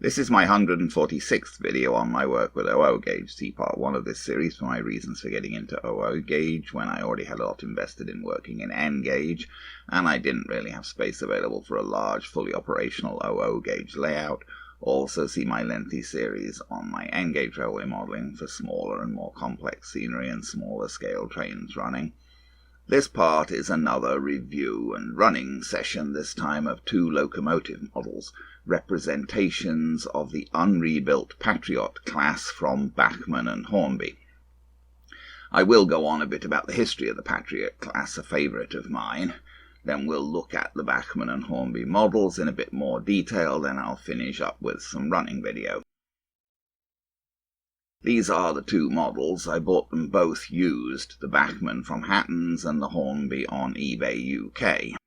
This is my 146th video on my work with OO gauge. See part 1 of this series for my reasons for getting into OO gauge when I already had a lot invested in working in N gauge, and I didn't really have space available for a large, fully operational OO gauge layout. Also see my lengthy series on my N gauge railway modelling for smaller and more complex scenery and smaller scale trains running. This part is another review and running session, this time of 2 locomotive models, representations of the Unrebuilt Patriot class from Bachmann and Hornby. I will go on a bit about the history of the Patriot class, a favourite of mine. Then we'll look at the Bachmann and Hornby models in a bit more detail, then I'll finish up with some running video. These are the 2 models. I bought them both used, the Bachmann from Hatton's and the Hornby on eBay UK.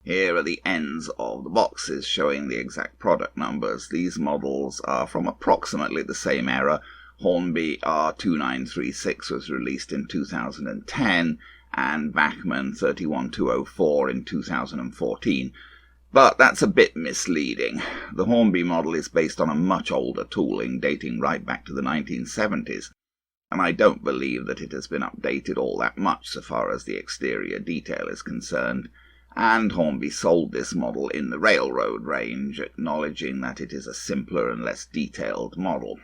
Here are the ends of the boxes showing the exact product numbers. These models are from approximately the same era. Hornby R2936 was released in 2010 and Bachmann 31204 in 2014. But that's a bit misleading. The Hornby model is based on a much older tooling dating right back to the 1970s, and I don't believe that it has been updated all that much so far as the exterior detail is concerned, and Hornby sold this model in the railroad range, acknowledging that it is a simpler and less detailed model.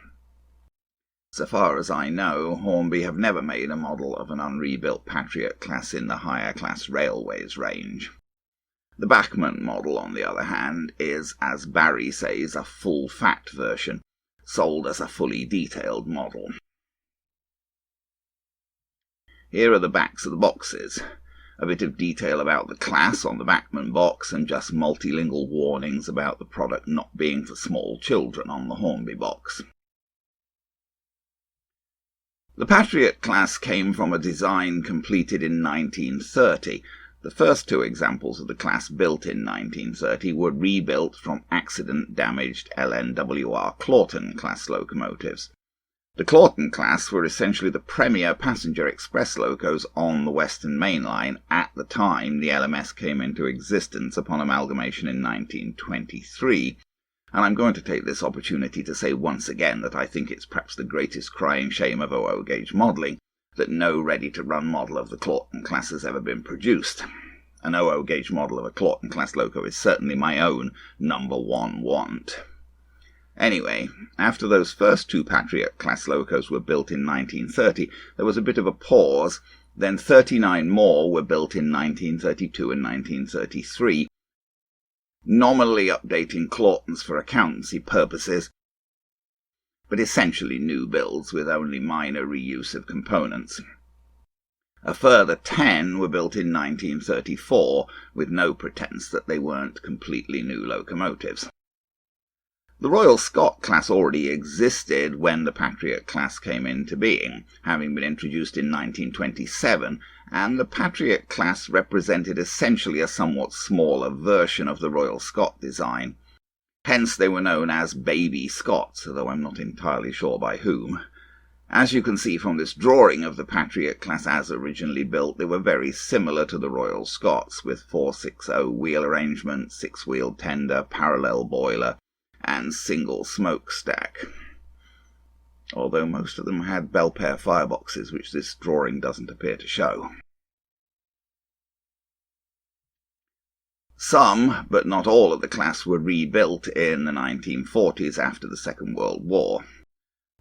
So far as I know, Hornby have never made a model of an unrebuilt Patriot class in the higher class railways range. The Bachmann model, on the other hand, is, as Barry says, a full-fat version, sold as a fully detailed model. Here are the backs of the boxes. A bit of detail about the class on the Bachmann box and just multilingual warnings about the product not being for small children on the Hornby box. The Patriot class came from a design completed in 1930. The first 2 examples of the class built in 1930 were rebuilt from accident-damaged LNWR Clawton class locomotives. The Clawton class were essentially the premier passenger express locos on the Western Main Line at the time the LMS came into existence upon amalgamation in 1923, and I'm going to take this opportunity to say once again that I think it's perhaps the greatest crying shame of OO gauge modelling that no ready-to-run model of the Clawton class has ever been produced. An OO gauge model of a Clawton class loco is certainly my own #1 want. Anyway, after those first 2 Patriot class locos were built in 1930, there was a bit of a pause. Then 39 more were built in 1932 and 1933, nominally updating Clawtons for accountancy purposes, but essentially new builds with only minor reuse of components. A further 10 were built in 1934, with no pretense that they weren't completely new locomotives. The Royal Scot class already existed when the Patriot class came into being, having been introduced in 1927, and the Patriot class represented essentially a somewhat smaller version of the Royal Scot design. Hence they were known as Baby Scots, although I'm not entirely sure by whom. As you can see from this drawing of the Patriot class as originally built, they were very similar to the Royal Scots, with 460 wheel arrangement, 6-wheel tender, parallel boiler, and single smokestack. Although most of them had Belpaire fireboxes, which this drawing doesn't appear to show. Some, but not all of the class were rebuilt in the 1940s after the Second World War.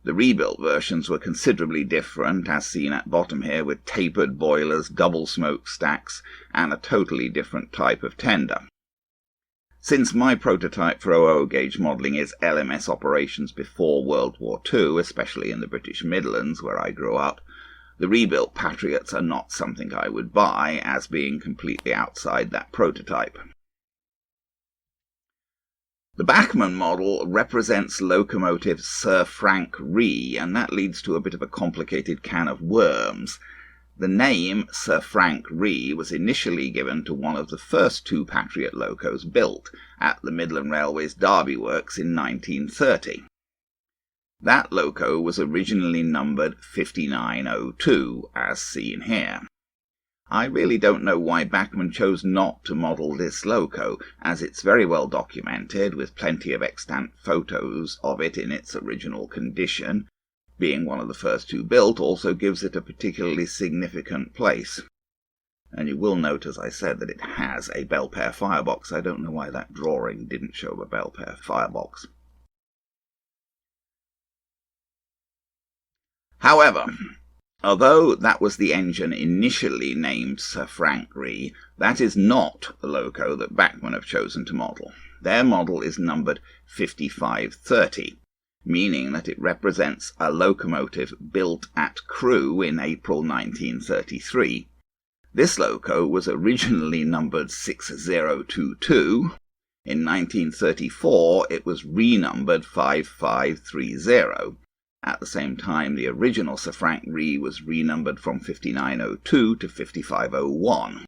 The rebuilt versions were considerably different, as seen at bottom here, with tapered boilers, double smokestacks, and a totally different type of tender. Since my prototype for OO gauge modelling is LMS operations before World War II, especially in the British Midlands where I grew up, the rebuilt Patriots are not something I would buy, as being completely outside that prototype. The Bachmann model represents locomotive Sir Frank Ree, and that leads to a bit of a complicated can of worms. The name Sir Frank Ree was initially given to one of the first 2 Patriot locos built at the Midland Railway's Derby Works in 1930. That loco was originally numbered 5902, as seen here. I really don't know why Bachmann chose not to model this loco, as it's very well documented, with plenty of extant photos of it in its original condition. Being one of the first two built also gives it a particularly significant place. And you will note, as I said, that it has a Belpaire firebox. I don't know why that drawing didn't show a Belpaire firebox. However, although that was the engine initially named Sir Frank Ree, that is not the loco that Bachmann have chosen to model. Their model is numbered 5530, meaning that it represents a locomotive built at Crewe in April 1933. This loco was originally numbered 6022. In 1934, it was renumbered 5530. At the same time, the original Sir Frank Ree was renumbered from 5902 to 5501.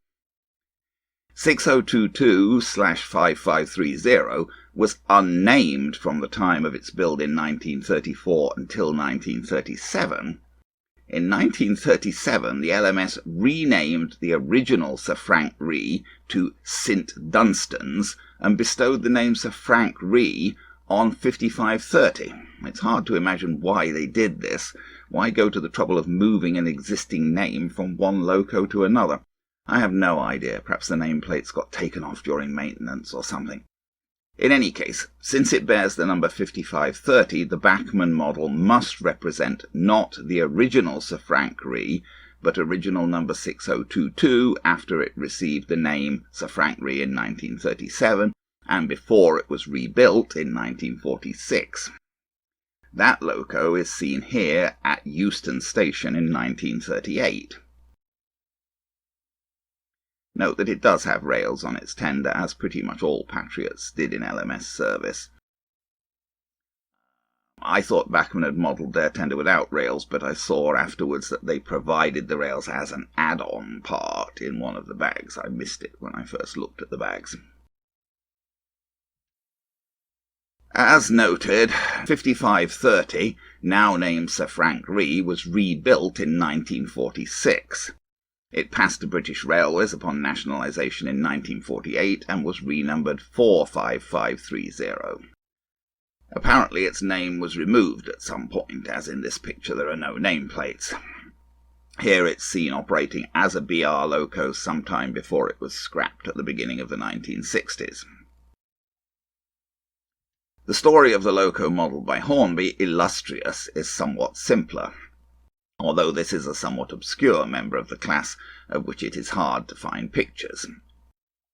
6022/5530 was unnamed from the time of its build in 1934 until 1937. In 1937, the LMS renamed the original Sir Frank Ree to St Dunstan's and bestowed the name Sir Frank Ree on 5530. It's hard to imagine why they did this. Why go to the trouble of moving an existing name from one loco to another? I have no idea. Perhaps the nameplates got taken off during maintenance or something. In any case, since it bears the number 5530, the Bachmann model must represent not the original Sir Frank Ree, but original number 6022 after it received the name Sir Frank Ree in 1937, and before it was rebuilt in 1946. That loco is seen here at Euston Station in 1938. Note that it does have rails on its tender, as pretty much all Patriots did in LMS service. I thought Bachmann had modelled their tender without rails, but I saw afterwards that they provided the rails as an add-on part in one of the bags. I missed it when I first looked at the bags. As noted, 5530, now named Sir Frank Ree, was rebuilt in 1946. It passed the British Railways upon nationalisation in 1948 and was renumbered 45530. Apparently its name was removed at some point, as in this picture there are no nameplates. Here it's seen operating as a BR loco sometime before it was scrapped at the beginning of the 1960s. The story of the loco modelled by Hornby, Illustrious, is somewhat simpler, although this is a somewhat obscure member of the class of which it is hard to find pictures.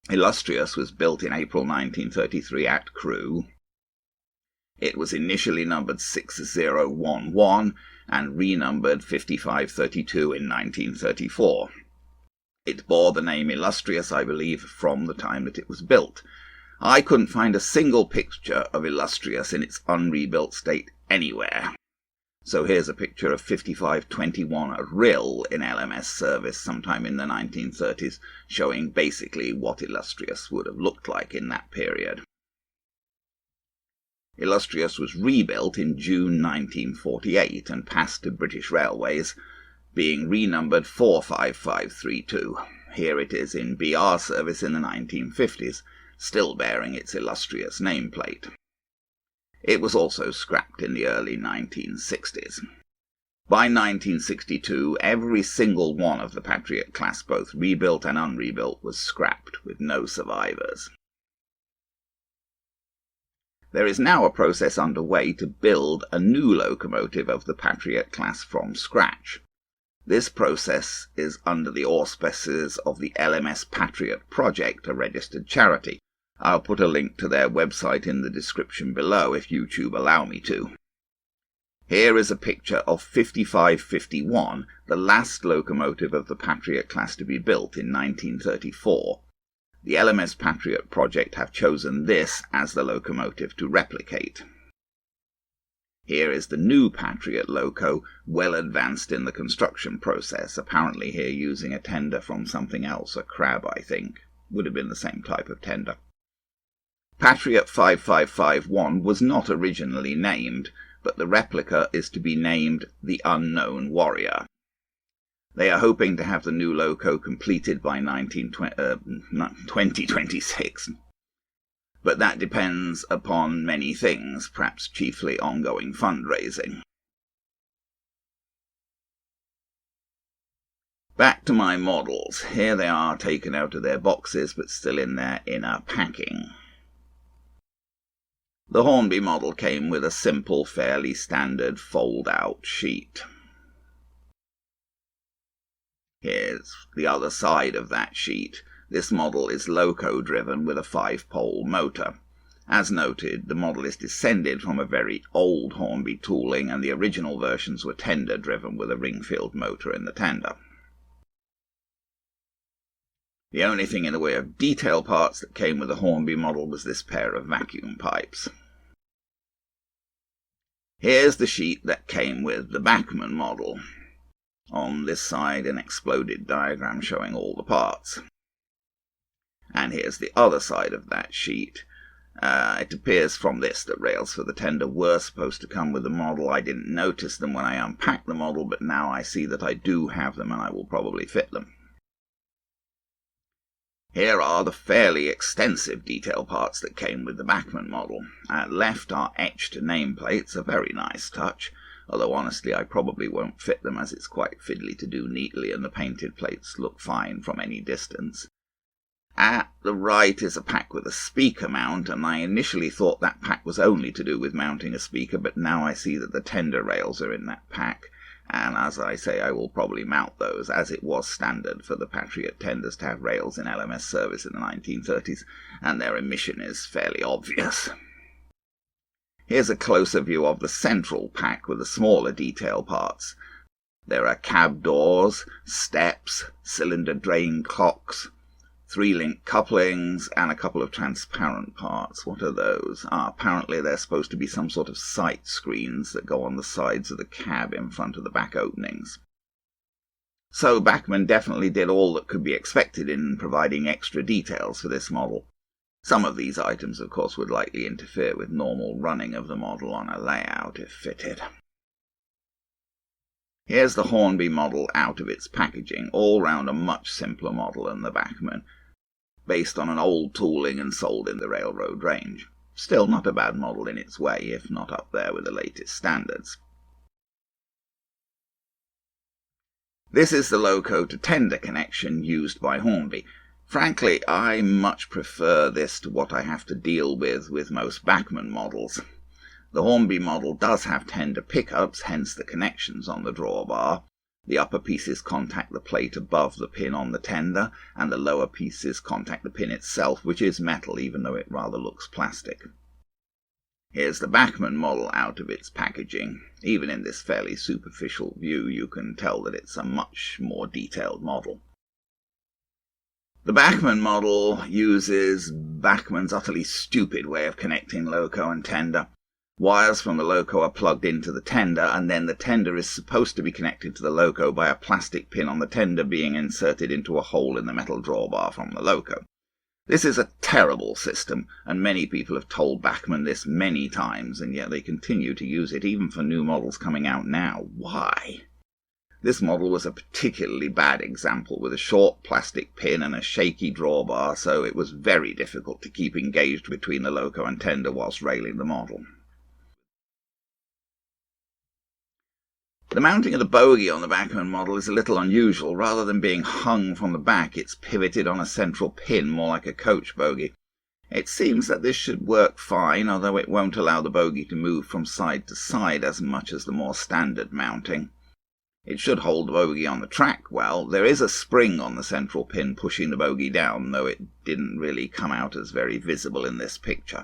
Illustrious was built in April 1933 at Crewe. It was initially numbered 6011 and renumbered 5532 in 1934. It bore the name Illustrious, I believe, from the time that it was built. I couldn't find a single picture of Illustrious in its unrebuilt state anywhere. So here's a picture of 5521 Rill in LMS service sometime in the 1930s, showing basically what Illustrious would have looked like in that period. Illustrious was rebuilt in June 1948 and passed to British Railways, being renumbered 45532. Here it is in BR service in the 1950s, still bearing its Illustrious nameplate. It was also scrapped in the early 1960s. By 1962, every single one of the Patriot class, both rebuilt and unrebuilt, was scrapped, with no survivors. There is now a process underway to build a new locomotive of the Patriot class from scratch. This process is under the auspices of the LMS Patriot Project, a registered charity. I'll put a link to their website in the description below if YouTube allow me to. Here is a picture of 5551, the last locomotive of the Patriot class to be built in 1934. The LMS Patriot Project have chosen this as the locomotive to replicate. Here is the new Patriot loco, well advanced in the construction process, apparently here using a tender from something else, a crab I think. Would have been the same type of tender. Patriot 5551 was not originally named, but the replica is to be named the Unknown Warrior. They are hoping to have the new loco completed by 2026. But that depends upon many things, perhaps chiefly ongoing fundraising. Back to my models. Here they are taken out of their boxes, but still in their inner packing. The Hornby model came with a simple, fairly standard fold-out sheet. Here's the other side of that sheet. This model is loco-driven with a 5-pole motor. As noted, the model is descended from a very old Hornby tooling, and the original versions were tender-driven with a ring-filled motor in the tender. The only thing in the way of detail parts that came with the Hornby model was this pair of vacuum pipes. Here's the sheet that came with the Bachmann model. On this side, an exploded diagram showing all the parts. And here's the other side of that sheet. It appears from this that rails for the tender were supposed to come with the model. I didn't notice them when I unpacked the model, but now I see that I do have them and I will probably fit them. Here are the fairly extensive detail parts that came with the Bachmann model. At left are etched nameplates, a very nice touch, although honestly I probably won't fit them as it's quite fiddly to do neatly and the painted plates look fine from any distance. At the right is a pack with a speaker mount, and I initially thought that pack was only to do with mounting a speaker, but now I see that the tender rails are in that pack, and as I say, I will probably mount those, as it was standard for the Patriot tenders to have rails in LMS service in the 1930s, and their omission is fairly obvious. Here's a closer view of the central pack with the smaller detail parts. There are cab doors, steps, cylinder drain clocks, 3-link couplings, and a couple of transparent parts. What are those? Apparently they're supposed to be some sort of sight screens that go on the sides of the cab in front of the back openings. So Bachmann definitely did all that could be expected in providing extra details for this model. Some of these items, of course, would likely interfere with normal running of the model on a layout if fitted. Here's the Hornby model out of its packaging, all round a much simpler model than the Bachmann, based on an old tooling and sold in the railroad range. Still not a bad model in its way, if not up there with the latest standards. This is the loco to tender connection used by Hornby. Frankly, I much prefer this to what I have to deal with most Bachmann models. The Hornby model does have tender pickups, hence the connections on the drawbar. The upper pieces contact the plate above the pin on the tender, and the lower pieces contact the pin itself, which is metal even though it rather looks plastic. Here's the Bachmann model out of its packaging. Even in this fairly superficial view you can tell that it's a much more detailed model. The Bachmann model uses Bachmann's utterly stupid way of connecting loco and tender. Wires from the loco are plugged into the tender, and then the tender is supposed to be connected to the loco by a plastic pin on the tender being inserted into a hole in the metal drawbar from the loco. This is a terrible system, and many people have told Bachmann this many times, and yet they continue to use it even for new models coming out now. Why? This model was a particularly bad example, with a short plastic pin and a shaky drawbar, so it was very difficult to keep engaged between the loco and tender whilst railing the model. The mounting of the bogie on the Bachmann model is a little unusual. Rather than being hung from the back, it's pivoted on a central pin, more like a coach bogie. It seems that this should work fine, although it won't allow the bogie to move from side to side as much as the more standard mounting. It should hold the bogie on the track well. There is a spring on the central pin pushing the bogie down, though it didn't really come out as very visible in this picture.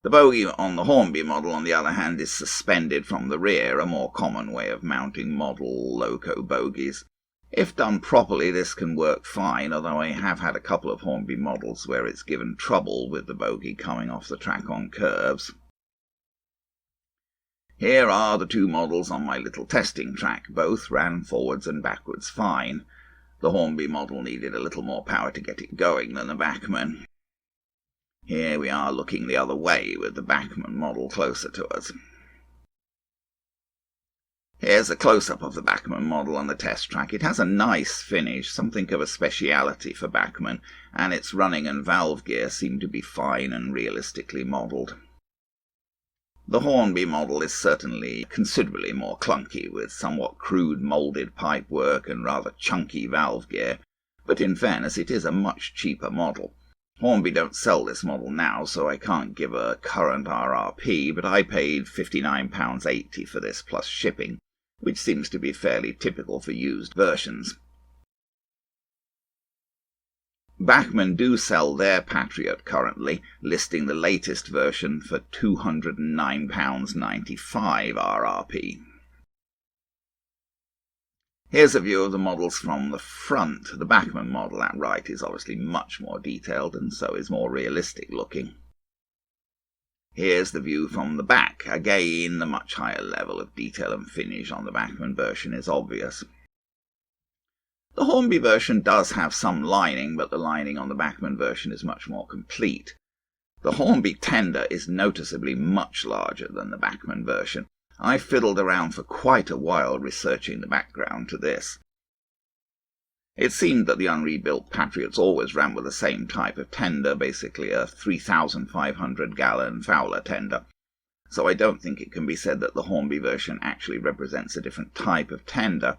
The bogie on the Hornby model, on the other hand, is suspended from the rear, a more common way of mounting model loco bogies. If done properly, this can work fine, although I have had a couple of Hornby models where it's given trouble with the bogie coming off the track on curves. Here are the two models on my little testing track. Both ran forwards and backwards fine. The Hornby model needed a little more power to get it going than the Bachmann. Here we are looking the other way with the Bachmann model closer to us. Here's a close-up of the Bachmann model on the test track. It has a nice finish, something of a speciality for Bachmann, and its running and valve gear seem to be fine and realistically modelled. The Hornby model is certainly considerably more clunky, with somewhat crude moulded pipework and rather chunky valve gear, but in fairness it is a much cheaper model. Hornby don't sell this model now, so I can't give a current RRP, but I paid £59.80 for this plus shipping, which seems to be fairly typical for used versions. Bachmann do sell their Patriot currently, listing the latest version for £209.95 RRP. Here's a view of the models from the front. The Bachmann model at right is obviously much more detailed and so is more realistic looking. Here's the view from the back. Again, the much higher level of detail and finish on the Bachmann version is obvious. The Hornby version does have some lining, but the lining on the Bachmann version is much more complete. The Hornby tender is noticeably much larger than the Bachmann version. I fiddled around for quite a while researching the background to this. It seemed that the unrebuilt Patriots always ran with the same type of tender, basically a 3,500-gallon Fowler tender, so I don't think it can be said that the Hornby version actually represents a different type of tender.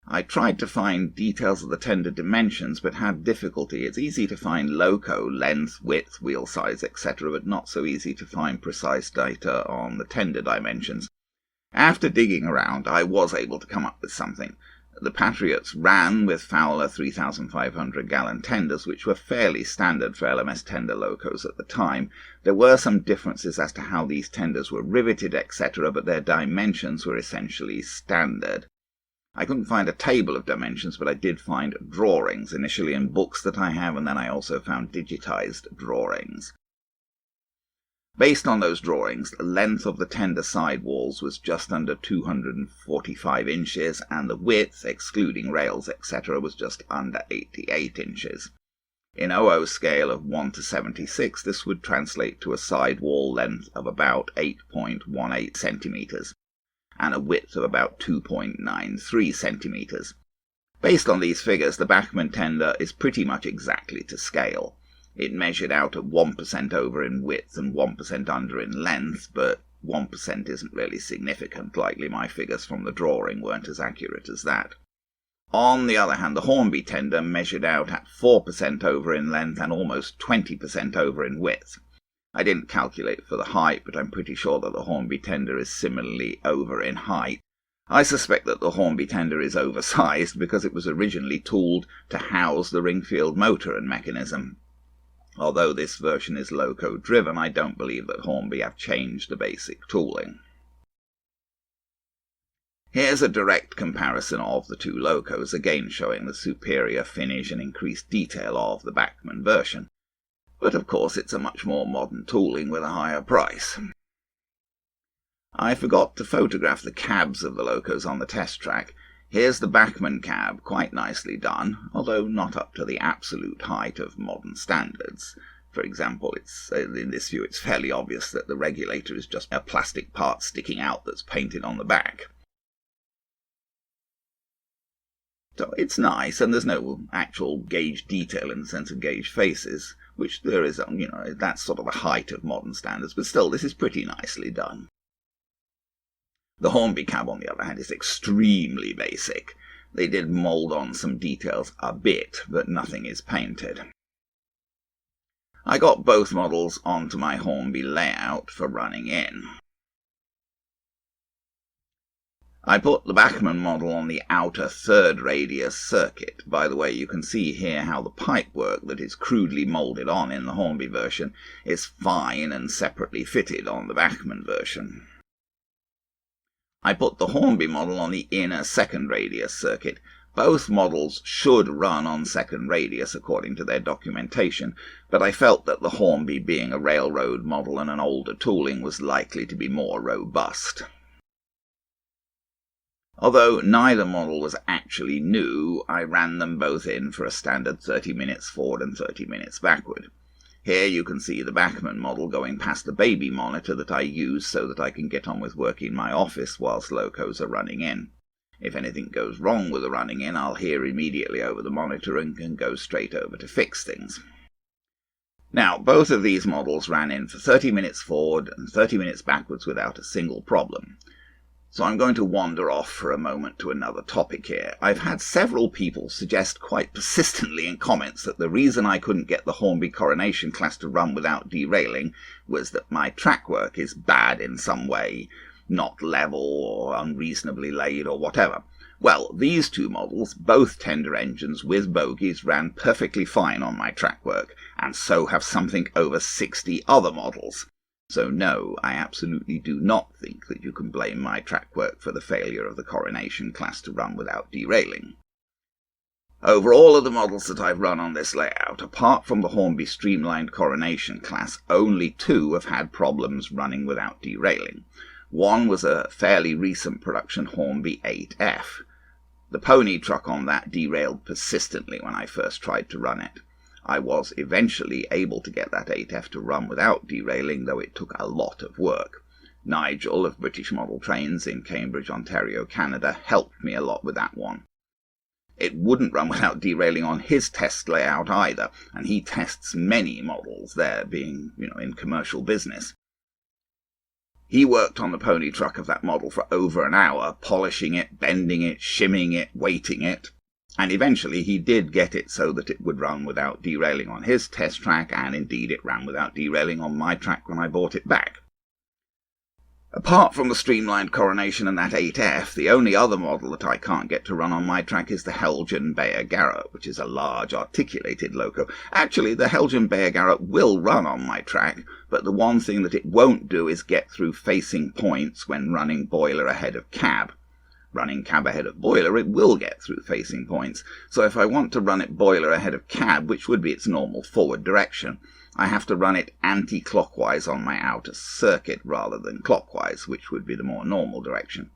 I tried to find details of the tender dimensions, but had difficulty. It's easy to find loco, length, width, wheel size, etc., but not so easy to find precise data on the tender dimensions. After digging around, I was able to come up with something. The Patriots ran with Fowler 3,500-gallon tenders, which were fairly standard for LMS tender locos at the time. There were some differences as to how these tenders were riveted, etc., but their dimensions were essentially standard. I couldn't find a table of dimensions, but I did find drawings, initially in books that I have, and then I also found digitized drawings. Based on those drawings, the length of the tender sidewalls was just under 245 inches, and the width, excluding rails, etc., was just under 88 inches. In OO scale of 1 to 76, this would translate to a sidewall length of about 8.18 centimeters. And a width of about 2.93 centimeters. Based on these figures, the Bachmann tender is pretty much exactly to scale. It measured out at 1% over in width and 1% under in length, but 1% isn't really significant. Likely my figures from the drawing weren't as accurate as that. On the other hand, the Hornby tender measured out at 4% over in length and almost 20% over in width. I didn't calculate for the height, but I'm pretty sure that the Hornby tender is similarly over in height. I suspect that the Hornby tender is oversized because it was originally tooled to house the Ringfield motor and mechanism. Although this version is loco-driven, I don't believe that Hornby have changed the basic tooling. Here's a direct comparison of the two locos, again showing the superior finish and increased detail of the Bachmann version. But of course it's a much more modern tooling with a higher price. I forgot to photograph the cabs of the locos on the test track. Here's the Bachmann cab, quite nicely done, although not up to the absolute height of modern standards. For example, in this view it's fairly obvious that the regulator is just a plastic part sticking out that's painted on the back. So it's nice, and there's no actual gauge detail in the sense of gauge faces, which there is, that's sort of the height of modern standards, but still, this is pretty nicely done. The Hornby cab, on the other hand, is extremely basic. They did mould on some details a bit, but nothing is painted. I got both models onto my Hornby layout for running in. I put the Bachmann model on the outer third radius circuit. By the way, you can see here how the pipework that is crudely moulded on in the Hornby version is fine and separately fitted on the Bachmann version. I put the Hornby model on the inner second radius circuit. Both models should run on second radius according to their documentation, but I felt that the Hornby, being a railroad model and an older tooling, was likely to be more robust. Although neither model was actually new, I ran them both in for a standard 30 minutes forward and 30 minutes backward. Here you can see the Bachmann model going past the baby monitor that I use so that I can get on with working my office whilst locos are running in. If anything goes wrong with the running in, I'll hear immediately over the monitor and can go straight over to fix things. Now, both of these models ran in for 30 minutes forward and 30 minutes backwards without a single problem. So I'm going to wander off for a moment to another topic here. I've had several people suggest quite persistently in comments that the reason I couldn't get the Hornby Coronation class to run without derailing was that my track work is bad in some way, not level or unreasonably laid or whatever. Well, these two models, both tender engines with bogies, ran perfectly fine on my track work, and so have something over 60 other models. So no, I absolutely do not think that you can blame my track work for the failure of the Coronation class to run without derailing. Over all of the models that I've run on this layout, apart from the Hornby Streamlined Coronation class, only two have had problems running without derailing. One was a fairly recent production Hornby 8F. The pony truck on that derailed persistently when I first tried to run it. I was eventually able to get that 8F to run without derailing, though it took a lot of work. Nigel of British Model Trains in Cambridge, Ontario, Canada, helped me a lot with that one. It wouldn't run without derailing on his test layout either, and he tests many models there, being, in commercial business. He worked on the pony truck of that model for over an hour, polishing it, bending it, shimming it, weighting it. And eventually he did get it so that it would run without derailing on his test track, and indeed it ran without derailing on my track when I bought it back. Apart from the Streamlined Coronation and that 8F, the only other model that I can't get to run on my track is the Helgen Bayer Garrett, which is a large articulated loco. Actually, the Helgen Bayer Garrett will run on my track, but the one thing that it won't do is get through facing points when running boiler ahead of cab. Running cab ahead of boiler, it will get through facing points, so if I want to run it boiler ahead of cab, which would be its normal forward direction, I have to run it anti-clockwise on my outer circuit rather than clockwise, which would be the more normal direction.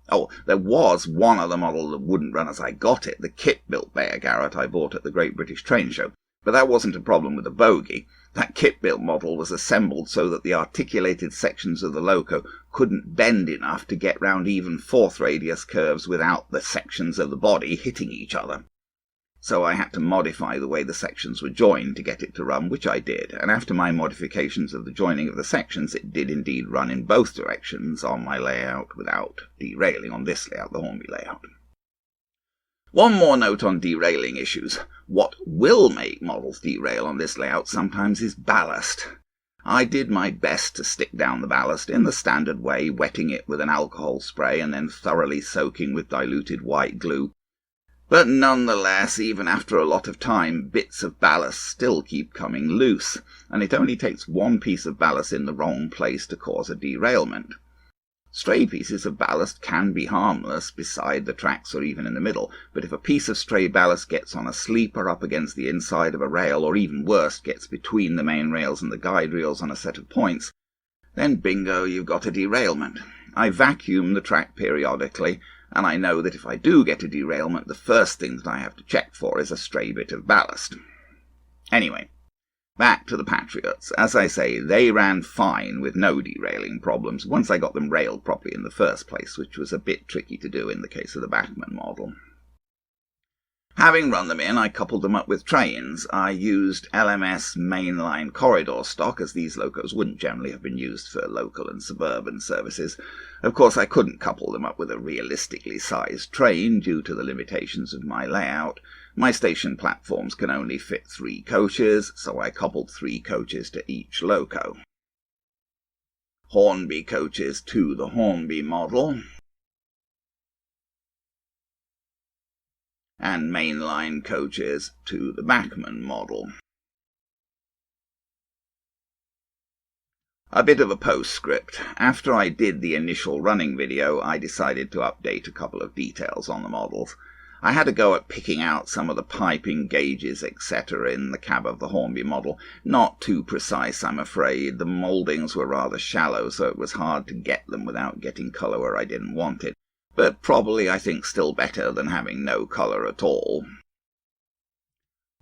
Oh, there was one other model that wouldn't run as I got it, the kit-built Bayer Garrett I bought at the Great British Train Show, but that wasn't a problem with the bogie. That kit-built model was assembled so that the articulated sections of the loco couldn't bend enough to get round even fourth radius curves without the sections of the body hitting each other. So I had to modify the way the sections were joined to get it to run, which I did, and after my modifications of the joining of the sections, it did indeed run in both directions on my layout without derailing, on this layout, the Hornby layout. One more note on derailing issues. What will make models derail on this layout sometimes is ballast. I did my best to stick down the ballast in the standard way, wetting it with an alcohol spray and then thoroughly soaking with diluted white glue. But nonetheless, even after a lot of time, bits of ballast still keep coming loose, and it only takes one piece of ballast in the wrong place to cause a derailment. Stray pieces of ballast can be harmless beside the tracks or even in the middle, but if a piece of stray ballast gets on a sleeper up against the inside of a rail, or even worse, gets between the main rails and the guide rails on a set of points, then bingo, you've got a derailment. I vacuum the track periodically, and I know that if I do get a derailment, the first thing that I have to check for is a stray bit of ballast. Anyway, back to the Patriots. As I say, they ran fine with no derailing problems once I got them railed properly in the first place, which was a bit tricky to do in the case of the Bachmann model. Having run them in, I coupled them up with trains. I used LMS mainline corridor stock, as these locos wouldn't generally have been used for local and suburban services. Of course, I couldn't couple them up with a realistically sized train due to the limitations of my layout. My station platforms can only fit 3 coaches, so I coupled 3 coaches to each loco. Hornby coaches to the Hornby model, and mainline coaches to the Bachmann model. A bit of a postscript. After I did the initial running video, I decided to update a couple of details on the models. I had a go at picking out some of the piping gauges, etc. in the cab of the Hornby model. Not too precise, I'm afraid. The mouldings were rather shallow, so it was hard to get them without getting colour where I didn't want it. But probably, I think, still better than having no colour at all.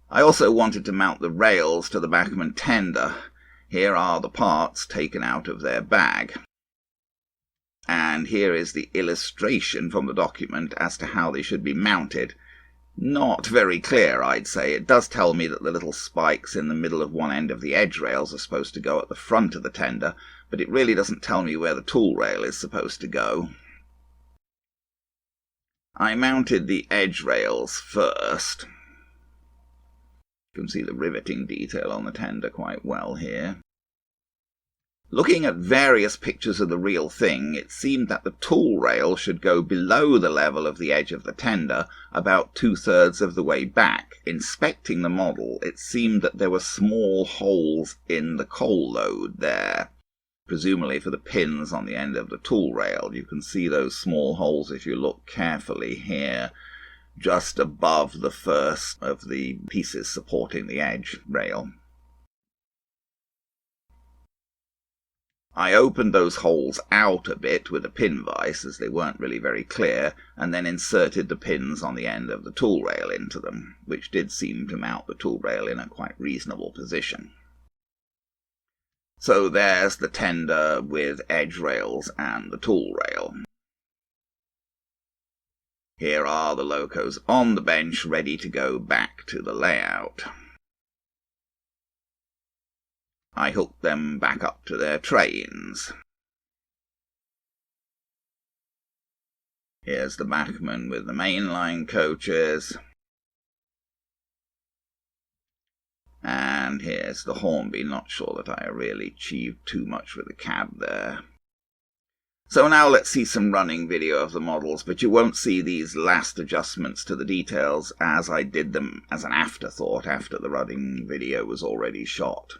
I also wanted to mount the rails to the Bachmann tender. Here are the parts taken out of their bag. And here is the illustration from the document as to how they should be mounted. Not very clear, I'd say. It does tell me that the little spikes in the middle of one end of the edge rails are supposed to go at the front of the tender, but it really doesn't tell me where the tool rail is supposed to go. I mounted the edge rails first. You can see the riveting detail on the tender quite well here. Looking at various pictures of the real thing, it seemed that the tool rail should go below the level of the edge of the tender, about 2/3 of the way back. Inspecting the model, it seemed that there were small holes in the coal load there, presumably for the pins on the end of the tool rail. You can see those small holes if you look carefully here, just above the first of the pieces supporting the edge rail. I opened those holes out a bit with a pin vise, as they weren't really very clear, and then inserted the pins on the end of the tool rail into them, which did seem to mount the tool rail in a quite reasonable position. So there's the tender with edge rails and the tool rail. Here are the locos on the bench, ready to go back to the layout. I hooked them back up to their trains. Here's the Bachmann with the mainline coaches. And here's the Hornby. Not sure that I really achieved too much with the cab there. So now let's see some running video of the models, but you won't see these last adjustments to the details as I did them as an afterthought after the running video was already shot.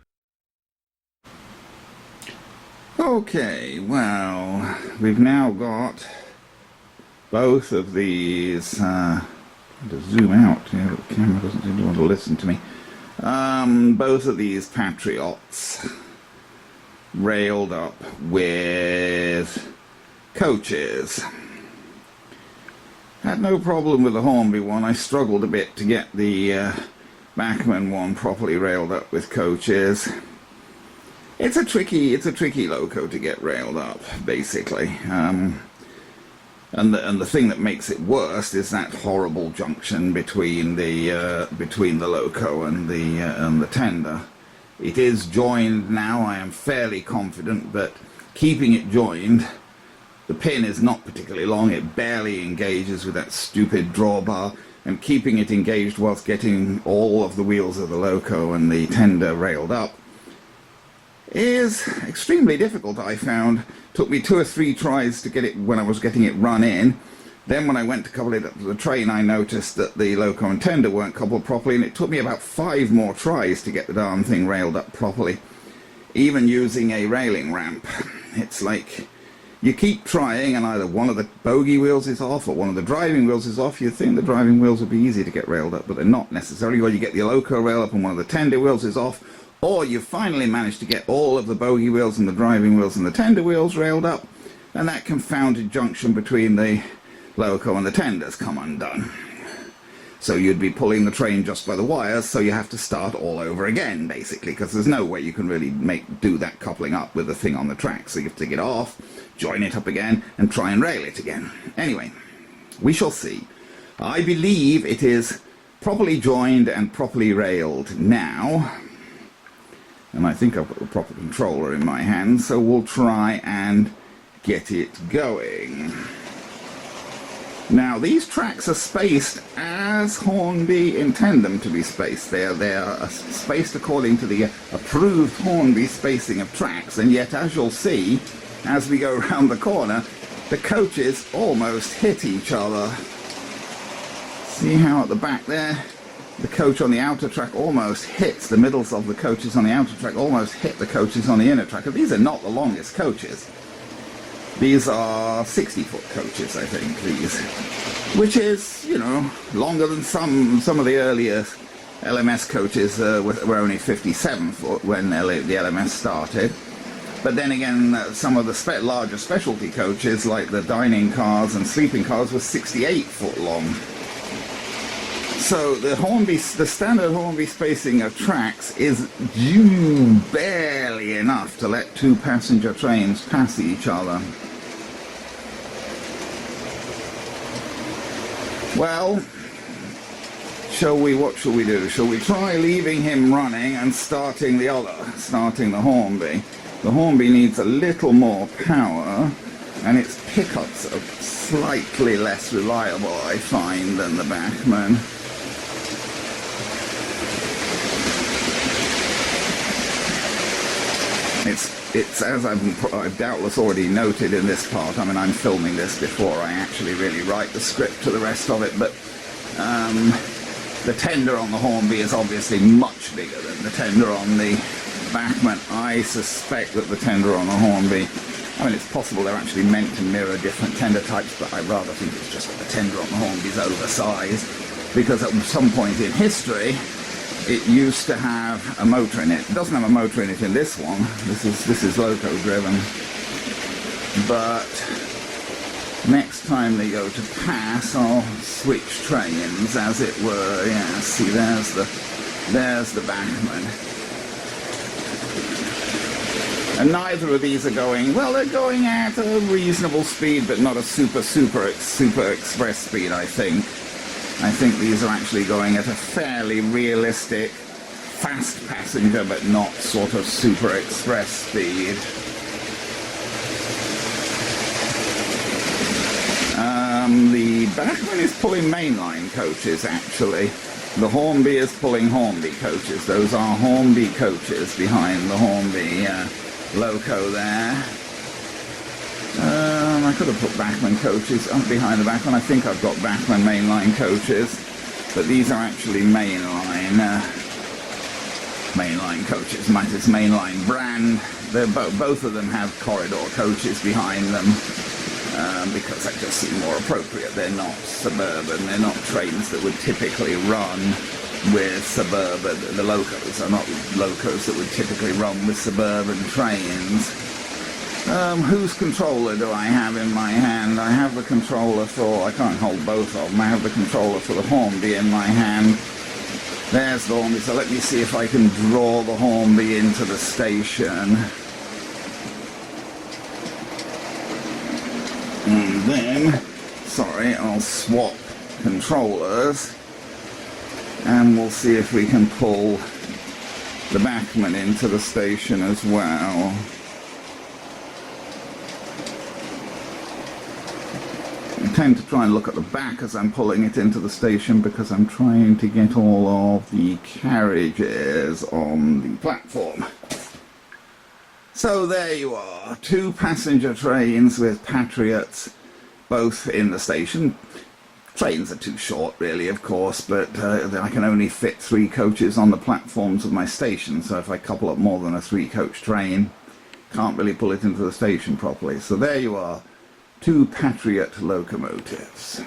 Okay, well, we've now got both of these, to zoom out, yeah, the camera doesn't seem to want to listen to me, both of these Patriots railed up with coaches. Had no problem with the Hornby one. I struggled a bit to get the Bachmann one properly railed up with coaches. It's a tricky loco to get railed up, basically. And the thing that makes it worse is that horrible junction between the loco and the tender. It is joined now. I am fairly confident, but keeping it joined, the pin is not particularly long. It barely engages with that stupid drawbar, and keeping it engaged whilst getting all of the wheels of the loco and the tender railed up is extremely difficult, I found. Took me 2 or 3 tries to get it when I was getting it run in. Then when I went to couple it up to the train, I noticed that the loco and tender weren't coupled properly, and it took me about 5 more tries to get the darn thing railed up properly, even using a railing ramp. It's like you keep trying, and either one of the bogie wheels is off or one of the driving wheels is off. You'd think the driving wheels would be easy to get railed up, but they're not necessarily. Or you get the loco rail up and one of the tender wheels is off, or you finally manage to get all of the bogie wheels and the driving wheels and the tender wheels railed up, and that confounded junction between the loco and the tenders come undone. So you'd be pulling the train just by the wires, so you have to start all over again, basically, because there's no way you can really do that coupling up with the thing on the track. So you have to take it off, join it up again, and try and rail it again. Anyway, we shall see. I believe it is properly joined and properly railed now, and I think I've got the proper controller in my hand, so we'll try and get it going. Now, these tracks are spaced as Hornby intend them to be spaced. They are spaced according to the approved Hornby spacing of tracks, and yet, as you'll see, as we go around the corner, the coaches almost hit each other. See how at the back there, the coach on the outer track almost hits the middles of the coaches on the outer track, almost hit the coaches on the inner track. And these are not the longest coaches. These are 60-foot coaches, I think, these. Which is, you know, longer than some of the earlier LMS coaches were only 57 foot when the LMS started. But then again, some of the larger specialty coaches, like the dining cars and sleeping cars, were 68 foot long. So the standard Hornby spacing of tracks is barely enough to let two passenger trains pass each other. Well, what shall we do? Shall we try leaving him running and starting the Hornby? The Hornby needs a little more power, and its pickups are slightly less reliable, I find, than the Bachmann. It's as I've doubtless already noted in this part. I mean, I'm filming this before I actually really write the script to the rest of it, but the tender on the Hornby is obviously much bigger than the tender on the Bachmann. I suspect that the tender on the Hornby, I mean, it's possible they're actually meant to mirror different tender types, but I rather think it's just that the tender on the Hornby is oversized, because at some point in history it used to have a motor in it. It doesn't have a motor in it in this one. This is loco driven. But next time they go to pass, I'll switch trains, as it were. Yeah, see, there's the Bachmann. And neither of these are going, well, they're going at a reasonable speed, but not a super express speed, I think. I think these are actually going at a fairly realistic, fast passenger, but not sort of super express speed. The Bachmann is pulling mainline coaches, actually. The Hornby is pulling Hornby coaches. Those are Hornby coaches behind the Hornby loco there. I could have put Bachmann coaches up behind the Bachmann. I think I've got Bachmann mainline coaches, but these are actually mainline coaches. It's mainline brand. Both of them have corridor coaches behind them because that just seems more appropriate. They're not suburban. They're not trains that would typically run with suburban. The locos are not locos that would typically run with suburban trains. Whose controller do I have in my hand? I have the controller for, I can't hold both of them, I have the controller for the Hornby in my hand. There's the Hornby, so let me see if I can draw the Hornby into the station. And then, I'll swap controllers, and we'll see if we can pull the Bachmann into the station as well. I tend to try and look at the back as I'm pulling it into the station because I'm trying to get all of the carriages on the platform. So there you are, two passenger trains with Patriots both in the station. Trains are too short really, of course, but I can only fit 3 coaches on the platforms of my station, so if I couple up more than a 3-coach train, can't really pull it into the station properly. So there you are. 2 Patriot locomotives.